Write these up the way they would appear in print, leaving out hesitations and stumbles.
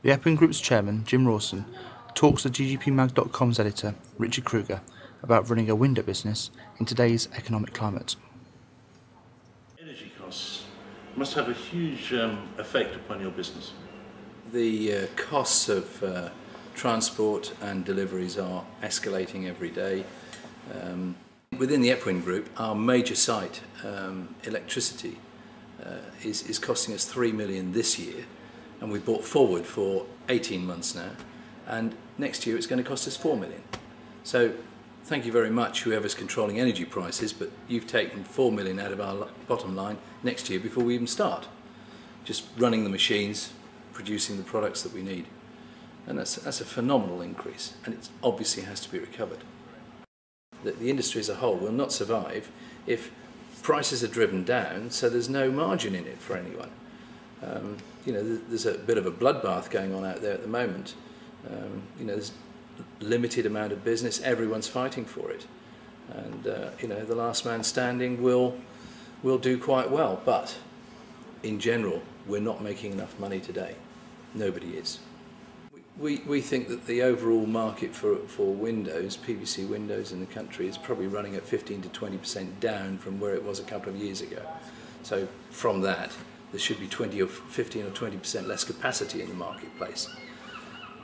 The Epwin Group's chairman, Jim Rawson, talks to GGPmag.com's editor, Richard Kruger, about running a window business in today's economic climate. Energy costs must have a huge effect upon your business. The costs of transport and deliveries are escalating every day. Within the Epwin Group, our major site, electricity, is costing us $3 million this year, and we bought forward for 18 months now, and next year it's going to cost us $4 million. So thank you very much, whoever's controlling energy prices, but you've taken $4 million out of our bottom line next year before we even start. Just running the machines, producing the products that we need. And that's a phenomenal increase, and it obviously has to be recovered. The industry as a whole will not survive if prices are driven down, so there's no margin in it for anyone. There's a bit of a bloodbath going on out there at the moment. There's limited amount of business, everyone's fighting for it. And the last man standing will do quite well, but in general, we're not making enough money today. Nobody is. We think that the overall market for windows, PVC windows in the country, is probably running at 15 to 20% down from where it was a couple of years ago. So from that, there should be 20 or 15 or 20% less capacity in the marketplace.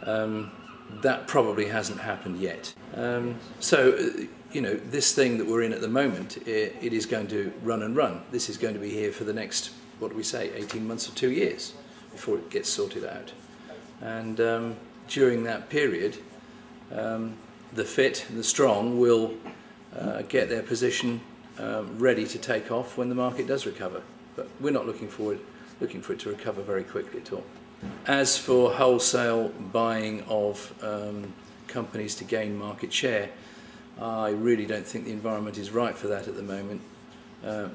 That probably hasn't happened yet. This thing that we're in at the moment, it is going to run and run. This is going to be here for the next, 18 months or 2 years before it gets sorted out. And during that period, the fit and the strong will get their position ready to take off when the market does recover. But we're not looking for it to recover very quickly at all. As for wholesale buying of companies to gain market share, I really don't think the environment is right for that at the moment.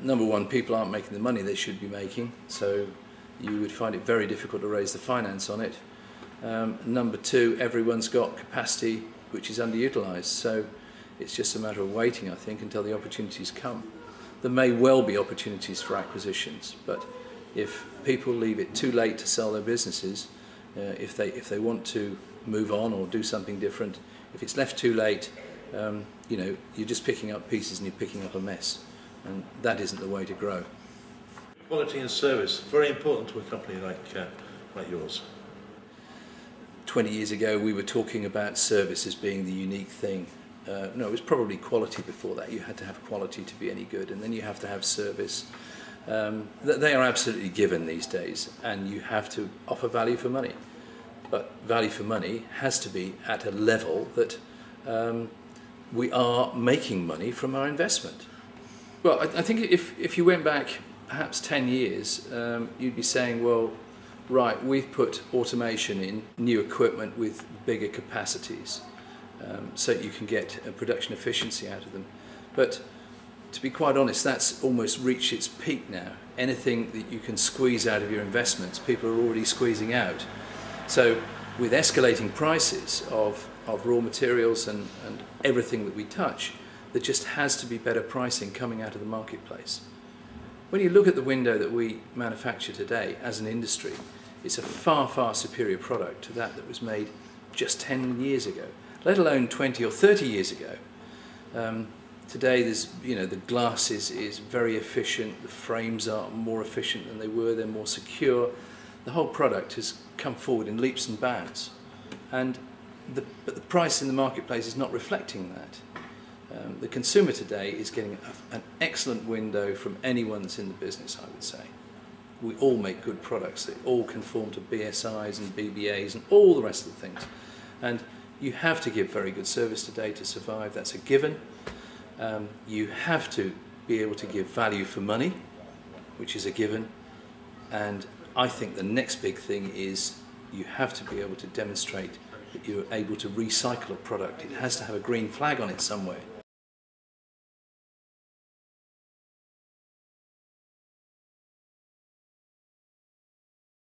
Number one, people aren't making the money they should be making, so you would find it very difficult to raise the finance on it. Number two, everyone's got capacity which is underutilised, so it's just a matter of waiting, I think, until the opportunities come. There may well be opportunities for acquisitions, but if people leave it too late to sell their businesses, if they want to move on or do something different, if it's left too late, you're just picking up pieces and you're picking up a mess, and that isn't the way to grow. Quality and service, very important to a company like yours. 20 years ago we were talking about service as being the unique thing. No, it was probably quality before that. You had to have quality to be any good, and then you have to have service. They are absolutely given these days, and you have to offer value for money. But value for money has to be at a level that we are making money from our investment. Well, I think if you went back perhaps 10 years, you'd be saying, well, right, we've put automation in, new equipment with bigger capacities, so you can get a production efficiency out of them. But to be quite honest, that's almost reached its peak now. Anything that you can squeeze out of your investments, people are already squeezing out. So with escalating prices of raw materials and everything that we touch, there just has to be better pricing coming out of the marketplace. When you look at the window that we manufacture today as an industry, it's a far, far superior product to that was made just 10 years ago, let alone 20 or 30 years ago. Today, the glass is very efficient, the frames are more efficient than they were, they're more secure. The whole product has come forward in leaps and bounds, but the price in the marketplace is not reflecting that. The consumer today is getting an excellent window from anyone that's in the business, I would say. We all make good products, they all conform to BSIs and BBAs and all the rest of the things. And you have to give very good service today to survive, that's a given. You have to be able to give value for money, which is a given. And I think the next big thing is you have to be able to demonstrate that you're able to recycle a product. It has to have a green flag on it somewhere.